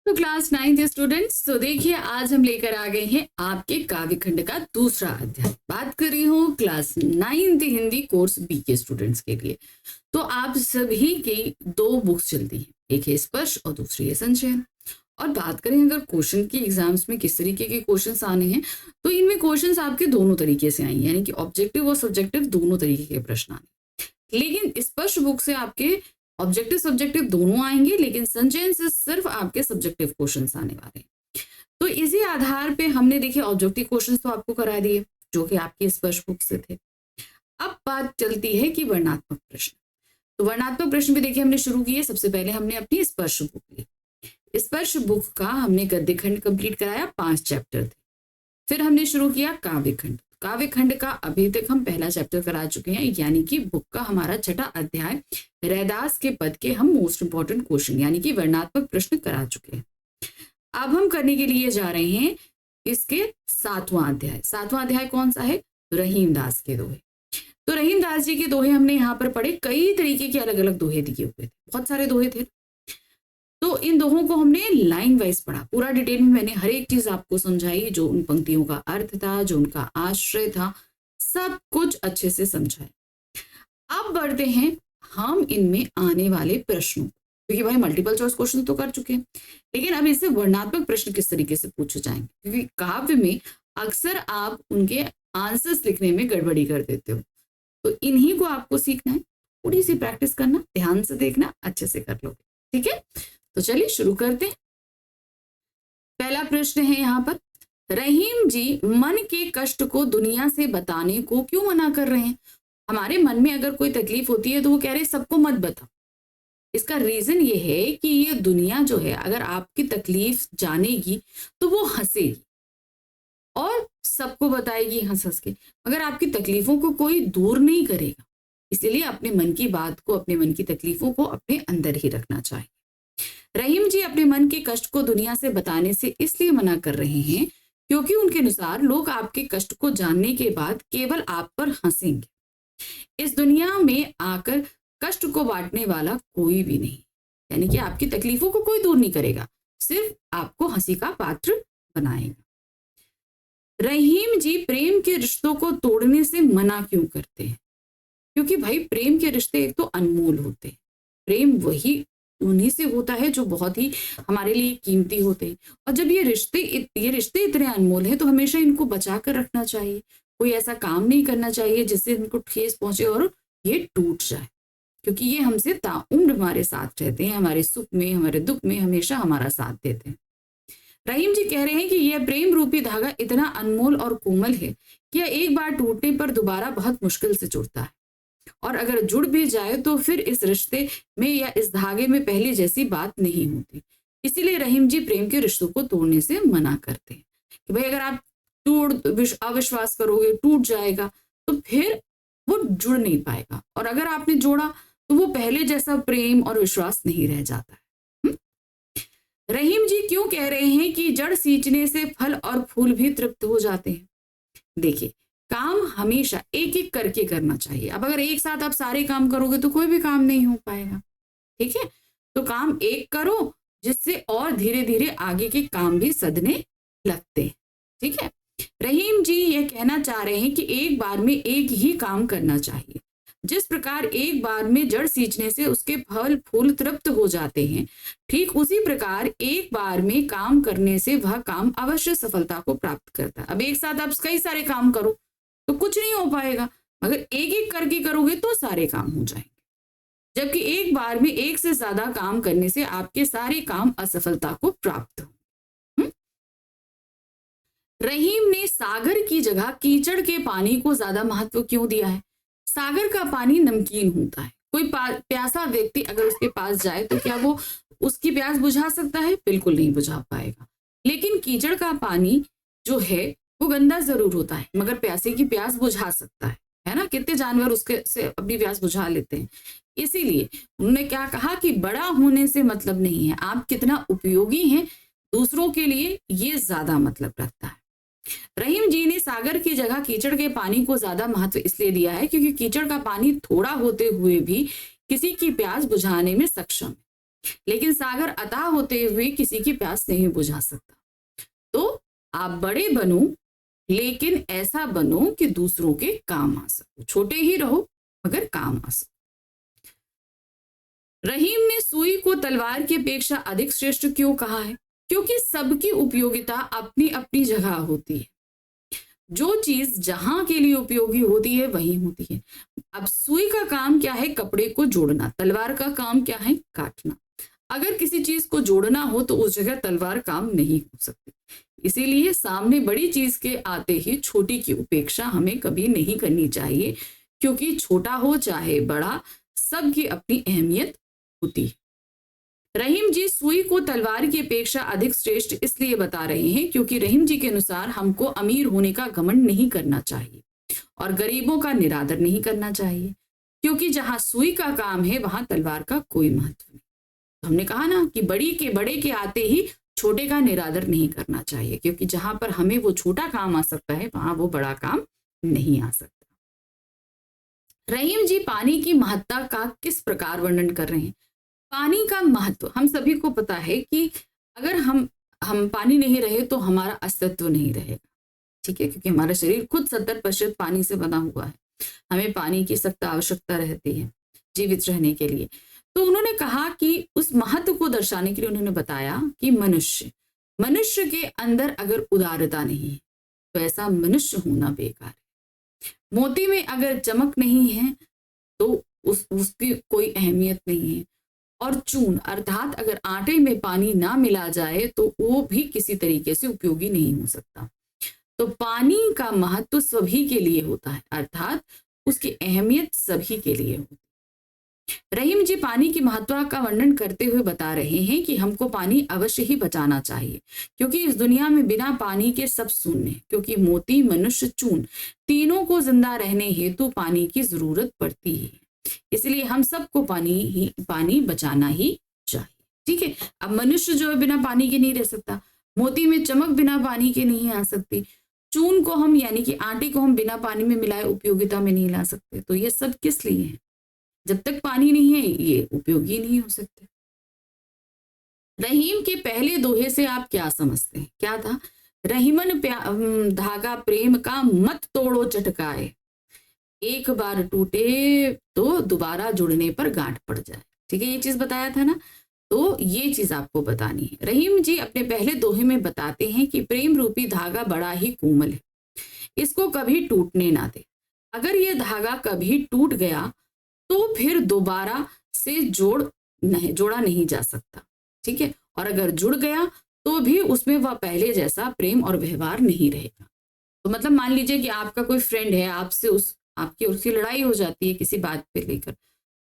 तो class 9th students, तो देखिए आज हम लेकर आ गए हैं आपके काव्य खंड का दूसरा अध्याय। बात कर रही हूँ class 9th Hindi course B के स्टूडेंट्स के लिए। तो आप सभी की दो बुक्स चलती हैं, एक है स्पर्श और दूसरी है संचयन। और बात करें अगर क्वेश्चन की एग्जाम्स में किस तरीके के क्वेश्चंस आने हैं, तो इनमें क्वेश्चंस आपके दोनों तरीके से आएंगे, यानी कि ऑब्जेक्टिव और सब्जेक्टिव दोनों तरीके के प्रश्न आने। लेकिन स्पर्श बुक से आपके ऑब्जेक्टिव सब्जेक्टिव दोनों आएंगे, लेकिन संचयन से सिर्फ आपके सब्जेक्टिव क्वेश्चंस आने वाले हैं। तो इसी आधार पे हमने देखिए ऑब्जेक्टिव क्वेश्चंस तो आपको करा दिए जो कि आपकी स्पर्श बुक से थे। अब बात चलती है कि वर्णात्मक प्रश्न। तो वर्णात्मक प्रश्न भी देखिए हमने शुरू किए। सबसे पहले हमने अपनी स्पर्श बुक ली। स्पर्श बुक का हमने गद्य खंड कंप्लीट कराया, 5 चैप्टर थे। फिर हमने शुरू किया काव्य खंड। काव्य खंड का अभी तक हम पहला चैप्टर करा चुके हैं, यानी कि बुक का हमारा छठा अध्याय रैदास के पद के हम मोस्ट इंपॉर्टेंट क्वेश्चन यानी कि वर्णात्मक प्रश्न करा चुके हैं। अब हम करने के लिए जा रहे हैं इसके 7वां अध्याय। 7वां अध्याय कौन सा है? रहीमदास के दोहे। तो रहीमदास जी के दोहे हमने यहाँ पर पढ़े। कई तरीके के अलग अलग दोहे दिए हुए थे, बहुत सारे दोहे थे। तो इन दोहों को हमने लाइन वाइज पढ़ा, पूरा डिटेल में मैंने हर एक चीज आपको समझाई, जो उन पंक्तियों का अर्थ था, जो उनका आश्रय था, सब कुछ अच्छे से समझाया। अब बढ़ते हैं हम इनमें आने वाले प्रश्नों, क्योंकि भाई मल्टीपल चॉइस क्वेश्चन तो कर चुके हैं, लेकिन अब इससे वर्णात्मक प्रश्न किस तरीके से पूछे जाएंगे, क्योंकि काव्य में अक्सर आप उनके आंसर्स लिखने में गड़बड़ी कर देते हो। तो इन्हीं को आपको सीखना है, थोड़ी सी प्रैक्टिस करना, ध्यान से देखना, अच्छे से कर लोगे। ठीक है, तो चलिए शुरू करते हैं। पहला प्रश्न है यहाँ पर, रहीम जी मन के कष्ट को दुनिया से बताने को क्यों मना कर रहे हैं? हमारे मन में अगर कोई तकलीफ होती है तो वो कह रहे हैं सबको मत बताओ। इसका रीजन ये है कि ये दुनिया जो है, अगर आपकी तकलीफ जानेगी तो वो हंसेगी और सबको बताएगी हंस हंस के, मगर आपकी तकलीफों को कोई दूर नहीं करेगा। इसीलिए अपने मन की बात को, अपने मन की तकलीफों को अपने अंदर ही रखना चाहिए। रहीम जी अपने मन के कष्ट को दुनिया से बताने से इसलिए मना कर रहे हैं क्योंकि उनके अनुसार लोग आपके कष्ट को जानने के बाद केवल आप पर हंसेंगे। इस दुनिया में आकर कष्ट को बांटने वाला कोई भी नहीं, यानी कि आपकी तकलीफों को कोई दूर नहीं करेगा, सिर्फ आपको हंसी का पात्र बनाएगा। रहीम जी प्रेम के रिश्तों को तोड़ने से मना क्यों करते हैं? क्योंकि भाई प्रेम के रिश्ते एक तो अनमोल होते हैं। प्रेम वही उन्हीं से होता है जो बहुत ही हमारे लिए कीमती होते हैं, और जब ये रिश्ते इतने अनमोल हैं तो हमेशा इनको बचा कर रखना चाहिए। कोई ऐसा काम नहीं करना चाहिए जिससे इनको ठेस पहुंचे और ये टूट जाए, क्योंकि ये हमसे ताउम्र हमारे साथ रहते हैं, हमारे सुख में, हमारे दुख में हमेशा हमारा साथ देते हैं। रहीम जी कह रहे हैं कि यह प्रेम रूपी धागा इतना अनमोल और कोमल है कि यह एक बार टूटने पर दोबारा बहुत मुश्किल से जुड़ता है, और अगर जुड़ भी जाए तो फिर इस रिश्ते में या इस धागे में पहले जैसी बात नहीं होती। इसीलिए रहीम जी प्रेम के रिश्तों को तोड़ने से मना करते हैं कि भाई अगर आप अविश्वास करोगे, टूट जाएगा, तो फिर वो जुड़ नहीं पाएगा, और अगर आपने जोड़ा तो वो पहले जैसा प्रेम और विश्वास नहीं रह जाता है। रहीम जी क्यों कह रहे हैं कि जड़ सींचने से फल और फूल भी तृप्त हो जाते हैं? देखिए, काम हमेशा एक एक करके करना चाहिए। अब अगर एक साथ आप सारे काम करोगे तो कोई भी काम नहीं हो पाएगा। ठीक है, तो काम एक करो जिससे और धीरे धीरे आगे के काम भी सधने लगते हैं। ठीक है, रहीम जी ये कहना चाह रहे हैं कि एक बार में एक ही काम करना चाहिए। जिस प्रकार एक बार में जड़ सींचने से उसके फल फूल तृप्त हो जाते हैं, ठीक उसी प्रकार एक बार में काम करने से वह काम अवश्य सफलता को प्राप्त करता है। अब एक साथ आप कई सारे काम करो तो कुछ नहीं हो पाएगा, मगर एक एक करके करोगे तो सारे काम हो जाएंगे, जबकि एक बार में एक से ज्यादा काम करने से आपके सारे काम असफलता को प्राप्त हो। रहीम ने सागर की जगह कीचड़ के पानी को ज्यादा महत्व क्यों दिया है? सागर का पानी नमकीन होता है। कोई प्यासा व्यक्ति अगर उसके पास जाए तो क्या वो उसकी प्यास बुझा सकता है? बिल्कुल नहीं बुझा पाएगा। लेकिन कीचड़ का पानी जो है वो गंदा जरूर होता है, मगर प्यासे की प्यास बुझा सकता है ना? कितने जानवर उसके से अपनी प्यास बुझा लेते हैं। इसीलिए उन्होंने क्या कहा कि बड़ा होने से मतलब नहीं है, आप कितना उपयोगी हैं दूसरों के लिए, ये ज्यादा मतलब रखता है। रहीम जी ने सागर की जगह कीचड़ के पानी को ज्यादा महत्व इसलिए दिया है क्योंकि कीचड़ का पानी थोड़ा होते हुए भी किसी की प्यास बुझाने में सक्षम है। लेकिन सागर अथाह होते हुए किसी की प्यास नहीं बुझा सकता। तो आप बड़े बनो, लेकिन ऐसा बनो कि दूसरों के काम आ सको। छोटे ही रहो मगर काम आ सको। रहीम ने सुई को तलवार की अपेक्षा अधिक श्रेष्ठ क्यों कहा है? क्योंकि सबकी उपयोगिता अपनी अपनी जगह होती है। जो चीज जहां के लिए उपयोगी होती है वही होती है। अब सुई का काम क्या है? कपड़े को जोड़ना। तलवार का काम क्या है? काटना। अगर किसी चीज को जोड़ना हो तो उस जगह तलवार काम नहीं हो सकती। इसीलिए सामने बड़ी चीज के आते ही छोटी की उपेक्षा हमें कभी नहीं करनी चाहिए, क्योंकि छोटा हो चाहे बड़ा, सबकी अपनी अहमियत होती है। रहीम जी सुई को तलवार की अपेक्षा अधिक श्रेष्ठ इसलिए बता रहे हैं क्योंकि रहीम जी के अनुसार हमको अमीर होने का घमंड नहीं करना चाहिए और गरीबों का निरादर नहीं करना चाहिए, क्योंकि जहां सुई का काम है वहां तलवार का कोई महत्व नहीं। तो हमने कहा ना कि बड़े के आते ही छोटे का निरादर नहीं करना चाहिए, क्योंकि जहां पर हमें वो छोटा काम आ सकता है वहां वो बड़ा काम नहीं आ सकता। रहीम जी पानी की महत्ता का किस प्रकार वर्णन कर रहे हैं? पानी का महत्व हम सभी को पता है कि अगर हम पानी नहीं रहे तो हमारा अस्तित्व नहीं रहेगा। ठीक है, क्योंकि हमारा शरीर खुद 70% पानी से बना हुआ है। हमें पानी की सख्त आवश्यकता रहती है जीवित रहने के लिए। तो उन्होंने कहा कि उस महत्व को दर्शाने के लिए उन्होंने बताया कि मनुष्य के अंदर अगर उदारता नहीं है तो ऐसा मनुष्य होना बेकार है। मोती में अगर चमक नहीं है तो उसकी कोई अहमियत नहीं है। और चून अर्थात अगर आटे में पानी ना मिला जाए तो वो भी किसी तरीके से उपयोगी नहीं हो सकता। तो पानी का महत्व सभी के लिए होता है, अर्थात उसकी अहमियत सभी के लिए होती है। रहीम जी पानी की महत्व का वर्णन करते हुए बता रहे हैं कि हमको पानी अवश्य ही बचाना चाहिए, क्योंकि इस दुनिया में बिना पानी के सब शून्य है। क्योंकि मोती, मनुष्य, चून तीनों को जिंदा रहने हेतु पानी की जरूरत पड़ती है। इसलिए हम सबको पानी बचाना ही चाहिए। ठीक है, अब मनुष्य जो है बिना पानी के नहीं रह सकता, मोती में चमक बिना पानी के नहीं आ सकती, चून को हम यानी कि आटे को हम बिना पानी में मिलाए उपयोगिता में नहीं ला सकते। तो ये सब किस लिए है? जब तक पानी नहीं है ये उपयोगी नहीं हो सकते। रहीम के पहले दोहे से आप क्या समझते हैं? क्या था? रहीमन धागा प्रेम का मत तोड़ो चटकाए, एक बार टूटे तो दोबारा जुड़ने पर गांठ पड़ जाए। ठीक है, ये चीज बताया था ना, तो ये चीज आपको बतानी है। रहीम जी अपने पहले दोहे में बताते हैं कि प्रेम रूपी धागा बड़ा ही कोमल है, इसको कभी टूटने ना दे। अगर ये धागा कभी टूट गया तो फिर दोबारा से जोड़ा नहीं जा सकता। ठीक है, और अगर जुड़ गया तो भी उसमें वह पहले जैसा प्रेम और व्यवहार नहीं रहेगा। तो मतलब मान लीजिए कि आपका कोई फ्रेंड है, आपकी उसकी लड़ाई हो जाती है किसी बात पे लेकर,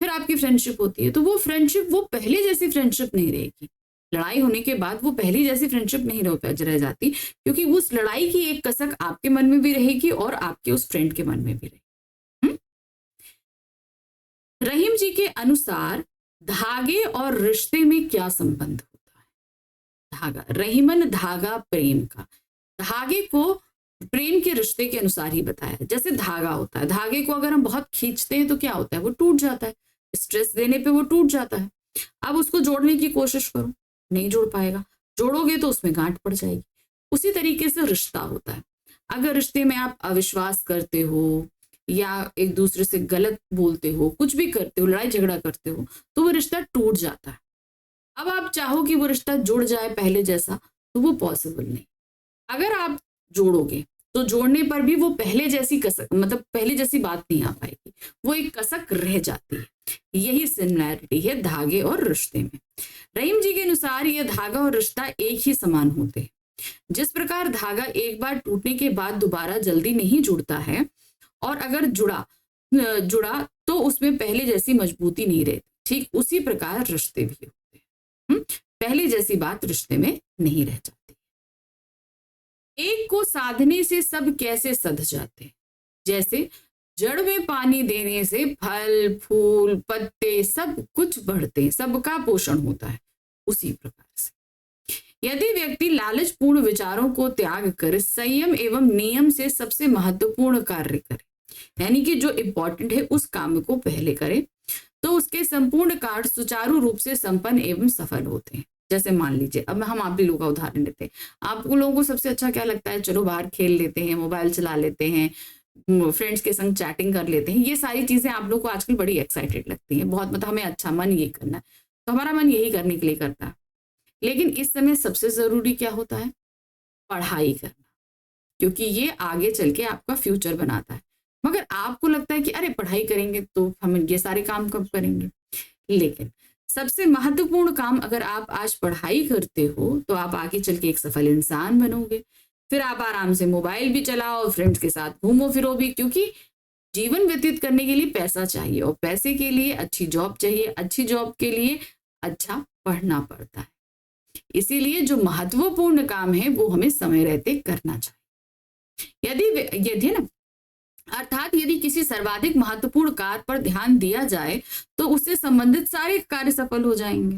फिर आपकी फ्रेंडशिप होती है, तो वो फ्रेंडशिप वो पहले जैसी फ्रेंडशिप नहीं रहेगी। लड़ाई होने के बाद वो पहली जैसी फ्रेंडशिप नहीं रह जाती, क्योंकि उस लड़ाई की एक कसक आपके मन में भी रहेगी और आपके उस फ्रेंड के मन में भी रहेगी। रहीम जी के अनुसार धागे और रिश्ते में क्या संबंध होता है? धागा, रहीमन धागा प्रेम का, धागे को प्रेम के रिश्ते के अनुसार ही बताया। जैसे धागा होता है, धागे को अगर हम बहुत खींचते हैं तो क्या होता है? वो टूट जाता है, स्ट्रेस देने पे वो टूट जाता है। अब उसको जोड़ने की कोशिश करो, नहीं जोड़ पाएगा, जोड़ोगे तो उसमें गांठ पड़ जाएगी। उसी तरीके से रिश्ता होता है। अगर रिश्ते में आप अविश्वास करते हो या एक दूसरे से गलत बोलते हो, कुछ भी करते हो, लड़ाई झगड़ा करते हो, तो वो रिश्ता टूट जाता है। अब आप चाहो कि वो रिश्ता जुड़ जाए पहले जैसा, तो वो पॉसिबल नहीं। अगर आप जोड़ोगे तो जोड़ने पर भी वो पहले जैसी कसक, मतलब पहले जैसी बात नहीं आ पाएगी, वो एक कसक रह जाती है। यही सिमिलैरिटी है धागे और रिश्ते में। रहीम जी के अनुसार ये धागा और रिश्ता एक ही समान होते हैं। जिस प्रकार धागा एक बार टूटने के बाद दोबारा जल्दी नहीं जुड़ता है, और अगर जुड़ा तो उसमें पहले जैसी मजबूती नहीं रहती, ठीक उसी प्रकार रिश्ते भी होते हैं। पहले जैसी बात रिश्ते में नहीं रह जाती। एक को साधने से सब कैसे सध जाते हैं? जैसे जड़ में पानी देने से फल, फूल, पत्ते सब कुछ बढ़ते हैं, सबका पोषण होता है। उसी प्रकार से यदि व्यक्ति लालचपूर्ण विचारों को त्याग कर संयम एवं नियम से सबसे महत्वपूर्ण कार्य करे, यानी कि जो इंपॉर्टेंट है उस काम को पहले करे, तो उसके संपूर्ण कार्य सुचारू रूप से संपन्न एवं सफल होते हैं। जैसे मान लीजिए, अब हम आप भी लोगों का उदाहरण लेते हैं। आप लोगों को सबसे अच्छा क्या लगता है? चलो बाहर खेल लेते हैं, मोबाइल चला लेते हैं, फ्रेंड्स के संग चैटिंग कर लेते हैं। ये सारी चीजें आप लोग को आजकल बड़ी एक्साइटेड लगती हैं, बहुत, मतलब हमें अच्छा मन ये करना है, तो हमारा मन यही करने के लिए करता है। लेकिन इस समय सबसे जरूरी क्या होता है? पढ़ाई करना, क्योंकि ये आगे चल के आपका फ्यूचर बनाता है। मगर आपको लगता है कि अरे पढ़ाई करेंगे तो हम ये सारे काम कब करेंगे? लेकिन सबसे महत्वपूर्ण काम, अगर आप आज पढ़ाई करते हो तो आप आगे चल के एक सफल इंसान बनोगे। फिर आप आराम से मोबाइल भी चलाओ, फ्रेंड्स के साथ घूमो फिरो भी, क्योंकि जीवन व्यतीत करने के लिए पैसा चाहिए, और पैसे के लिए अच्छी जॉब चाहिए, अच्छी जॉब के लिए अच्छा पढ़ना पड़ता है। इसीलिए जो महत्वपूर्ण काम है वो हमें समय रहते करना चाहिए। यदि ना, अर्थात यदि किसी सर्वाधिक महत्वपूर्ण कार्य पर ध्यान दिया जाए तो उससे संबंधित सारे कार्य सफल हो जाएंगे।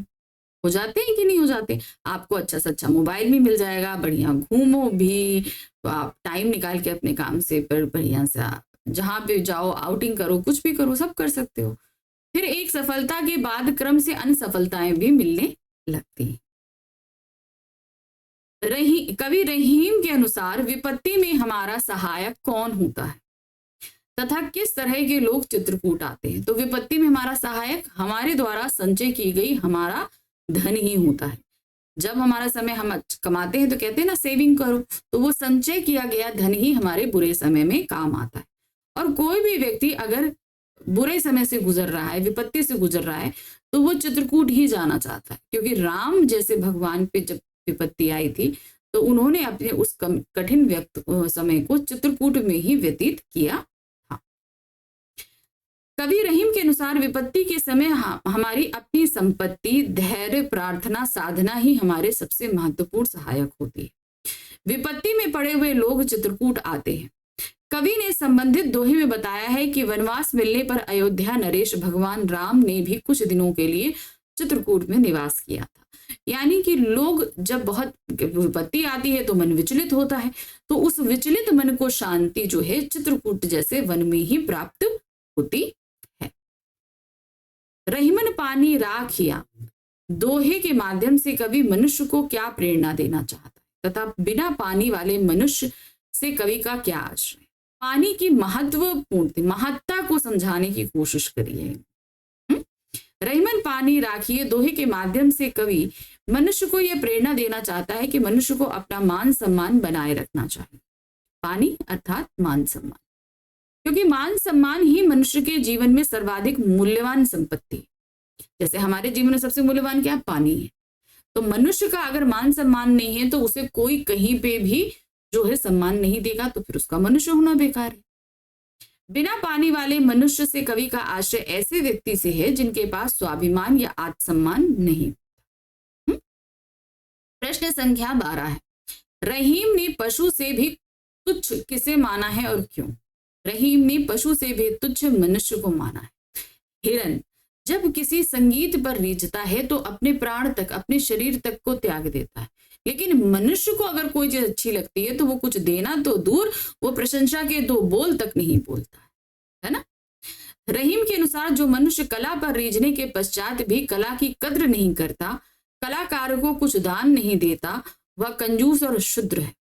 हो जाते हैं कि नहीं हो जाते? आपको अच्छा से अच्छा मोबाइल भी मिल जाएगा, बढ़िया घूमो भी, तो आप टाइम निकाल के अपने काम से बढ़िया से जहां पे जाओ, आउटिंग करो, कुछ भी करो, सब कर सकते हो। फिर एक सफलता के बाद क्रम से अन्य सफलताएं भी मिलने लगती हैं। कवि रहीम के अनुसार विपत्ति में हमारा सहायक कौन होता है तथा किस तरह के लोग चित्रकूट आते हैं? तो विपत्ति में हमारा सहायक हमारे द्वारा संचय की गई हमारा धन ही होता है। जब हमारा समय हम कमाते हैं तो कहते हैं ना सेविंग करो, तो वो संचय किया गया धन ही हमारे बुरे समय में काम आता है। और कोई भी व्यक्ति अगर बुरे समय से गुजर रहा है, विपत्ति से गुजर रहा है, तो वो चित्रकूट ही जाना चाहता है। क्योंकि राम जैसे भगवान पे जब विपत्ति आई थी तो उन्होंने अपने उस कठिन समय को चित्रकूट में ही व्यतीत किया था। कवि रहीम के अनुसार विपत्ति के समय हमारी अपनी संपत्ति, धैर्य, प्रार्थना, साधना ही हमारे सबसे महत्वपूर्ण सहायक होती है। विपत्ति में पड़े हुए लोग चित्रकूट आते हैं। कवि ने संबंधित दोहे में बताया है कि वनवास मिलने पर अयोध्या नरेश भगवान राम ने भी कुछ दिनों के लिए चित्रकूट में निवास किया था। यानी कि लोग जब बहुत विपत्ति आती है तो मन विचलित होता है, तो उस विचलित मन को शांति जो है चित्रकूट जैसे वन में ही प्राप्त होती है। रहीमन पानी राखिया दोहे के माध्यम से कवि मनुष्य को क्या प्रेरणा देना चाहता है तथा बिना पानी वाले मनुष्य से कवि का क्या आशय? पानी की महत्ता को समझाने की कोशिश करिए। रहीमन पानी राखिए दोहे के माध्यम से कवि मनुष्य को यह प्रेरणा देना चाहता है कि मनुष्य को अपना मान सम्मान बनाए रखना चाहिए। पानी अर्थात मान सम्मान, क्योंकि मान सम्मान ही मनुष्य के जीवन में सर्वाधिक मूल्यवान संपत्ति है। जैसे हमारे जीवन में सबसे मूल्यवान क्या? पानी है। तो मनुष्य का अगर मान सम्मान नहीं है तो उसे कोई कहीं पे भी जो है सम्मान नहीं देगा, तो फिर उसका मनुष्य होना बेकार है। बिना पानी वाले मनुष्य से कवि का आशय ऐसे व्यक्ति से है जिनके पास स्वाभिमान या आत्मसम्मान नहीं। प्रश्न संख्या 12 है, रहीम ने पशु से भी तुच्छ किसे माना है और क्यों? रहीम ने पशु से भी तुच्छ मनुष्य को माना है। हिरन जब किसी संगीत पर रीझता है तो अपने प्राण तक, अपने शरीर तक को त्याग देता है, लेकिन मनुष्य को अगर कोई चीज अच्छी लगती है तो वो कुछ देना तो दूर, वो प्रशंसा के 2 बोल तक नहीं बोलता है ना। रहीम के अनुसार जो मनुष्य कला पर रीझने के पश्चात भी कला की कद्र नहीं करता, कलाकार को कुछ दान नहीं देता, वह कंजूस और शुद्र है।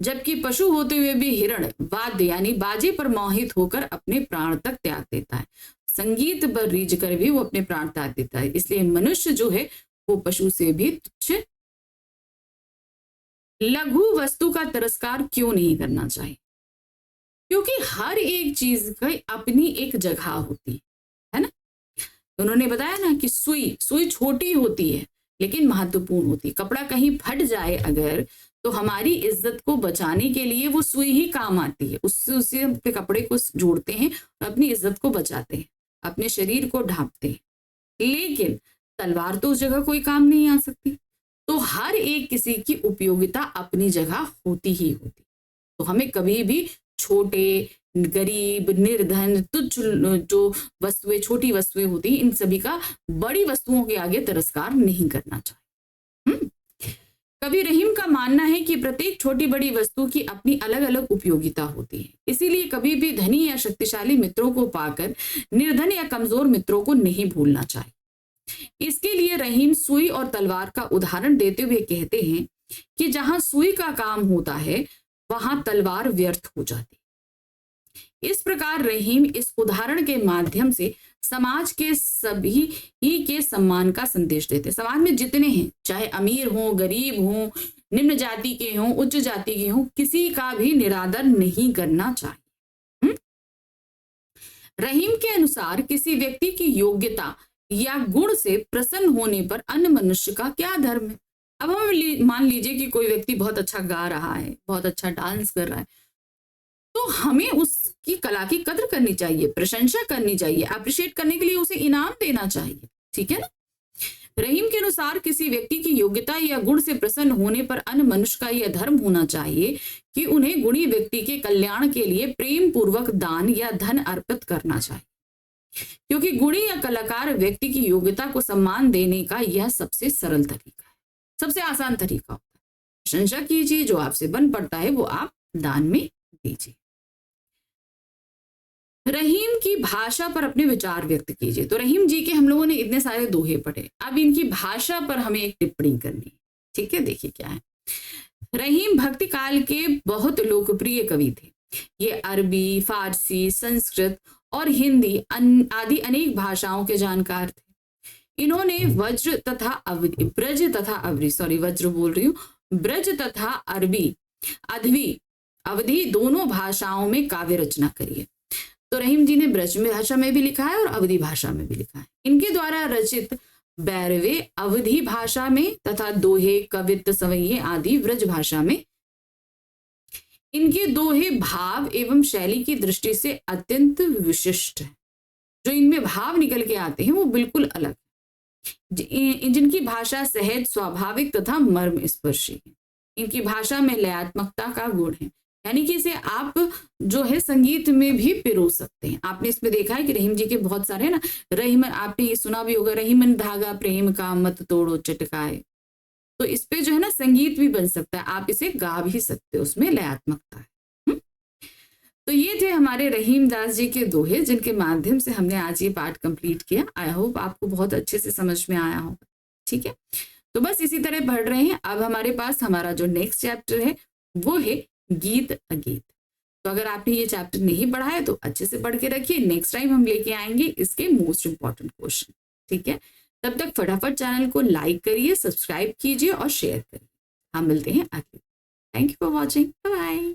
जबकि पशु होते हुए भी हिरण वाद्य यानी बाजे पर मोहित होकर अपने प्राण तक त्याग देता है, संगीत पर रीझ कर भी वो अपने प्राण त्याग देता है। इसलिए मनुष्य जो है वो पशु से भी तुच्छ। लघु वस्तु का तिरस्कार क्यों नहीं करना चाहिए? क्योंकि हर एक चीज की अपनी एक जगह होती है ना। उन्होंने बताया ना कि सुई छोटी होती है लेकिन महत्वपूर्ण होती है। कपड़ा कहीं फट जाए अगर तो हमारी इज्जत को बचाने के लिए वो सुई ही काम आती है, उससे अपने कपड़े को जोड़ते हैं और अपनी इज्जत को बचाते हैं, अपने शरीर को ढांपते हैं। लेकिन तलवार तो उस जगह कोई काम नहीं आ सकती। तो हर एक किसी की उपयोगिता अपनी जगह होती ही होती। तो हमें कभी भी छोटे, गरीब, निर्धन, तुच्छ जो वस्तुएं, छोटी वस्तुएं होती हैं, इन सभी का बड़ी वस्तुओं के आगे तिरस्कार नहीं करना चाहिए। कवि रहीम का मानना है कि प्रत्येक छोटी बड़ी वस्तु की अपनी अलग अलग उपयोगिता होती है, इसीलिए कभी भी धनी या शक्तिशाली मित्रों को पाकर निर्धन या कमजोर मित्रों को नहीं भूलना चाहिए। इसके लिए रहीम सुई और तलवार का उदाहरण देते हुए कहते हैं कि जहां सुई का काम होता है वहां तलवार व्यर्थ हो जाती है। इस प्रकार रहीम इस उदाहरण के माध्यम से समाज के सभी ही के सम्मान का संदेश देते हैं। समाज में जितने हैं, चाहे अमीर हो, गरीब हो, निम्न जाति के हों, उच्च जाति के हों, किसी का भी निरादर नहीं करना चाहिए। रहीम के अनुसार किसी व्यक्ति की योग्यता या गुण से प्रसन्न होने पर अन्य मनुष्य का क्या धर्म है। अब हम मान लीजिए कि कोई व्यक्ति बहुत अच्छा गा रहा है, बहुत अच्छा डांस कर रहा है, तो हमें उसकी कला की कद्र करनी चाहिए, प्रशंसा करनी चाहिए, अप्रिशिएट करने के लिए उसे इनाम देना चाहिए, ठीक है ना। रहीम के अनुसार किसी व्यक्ति की योग्यता या गुण से प्रसन्न होने पर अन्य मनुष्य का यह धर्म होना चाहिए कि उन्हें गुणी व्यक्ति के कल्याण के लिए प्रेम पूर्वक दान या धन अर्पित करना चाहिए, क्योंकि गुणी या कलाकार व्यक्ति की योग्यता को सम्मान देने का यह सबसे सरल तरीका है, सबसे आसान तरीका होता है। प्रशंसा कीजिए, जो आपसे बन पड़ता है वो आप दान में दीजिए। रहीम की भाषा पर अपने विचार व्यक्त कीजिए। तो रहीम जी के हम लोगों ने इतने सारे दोहे पढ़े, अब इनकी भाषा पर हमें एक टिप्पणी करनी है, ठीक है। देखिए क्या है। रहीम भक्ति काल के बहुत लोकप्रिय कवि थे। ये अरबी, फारसी, संस्कृत और हिंदी आदि अनेक भाषाओं के जानकार थे। इन्होंने ब्रज तथा अरबी, अवधी दोनों भाषाओं में काव्य रचना करी है। तो रहीम जी ने ब्रज भाषा में भी लिखा है और अवधी भाषा में भी लिखा है। इनके द्वारा रचित बैरवे अवधी भाषा में तथा दोहे, कवित्त, सवैये आदि ब्रज भाषा में। इनके दोहे भाव एवं शैली की दृष्टि से अत्यंत विशिष्ट है। जो इनमें भाव निकल के आते हैं वो बिल्कुल अलग है। जिनकी भाषा सहज, स्वाभाविक तथा मर्म स्पर्शी है। इनकी भाषा में लयात्मकता का गुण है, यानी कि इसे आप जो है संगीत में भी पिरो सकते हैं। आपने इसमें देखा है कि रहीम जी के बहुत सारे ना, रहीमन, आपने ये सुना भी होगा, रहीमन धागा प्रेम का मत तोड़ो चटकाए। तो इस पे जो है ना संगीत भी बन सकता है, आप इसे गा भी सकते हो, उसमें लयात्मकता है। तो ये थे हमारे रहीम दास जी के दोहे, जिनके माध्यम से हमने आज ये पार्ट कंप्लीट किया। आई होप आपको बहुत अच्छे से समझ में आया होगा, ठीक है। तो बस इसी तरह पढ़ रहे हैं। अब हमारे पास हमारा जो नेक्स्ट चैप्टर है वो है गीत अगीत। तो अगर आपने ये चैप्टर नहीं पढ़ा है तो अच्छे से पढ़ के रखिए। नेक्स्ट टाइम हम लेके आएंगे इसके मोस्ट इंपॉर्टेंट क्वेश्चन, ठीक है। तब तक फटाफट चैनल को लाइक करिए, सब्सक्राइब कीजिए और शेयर करिए। हम मिलते हैं अगले। Thank you for watching, bye bye.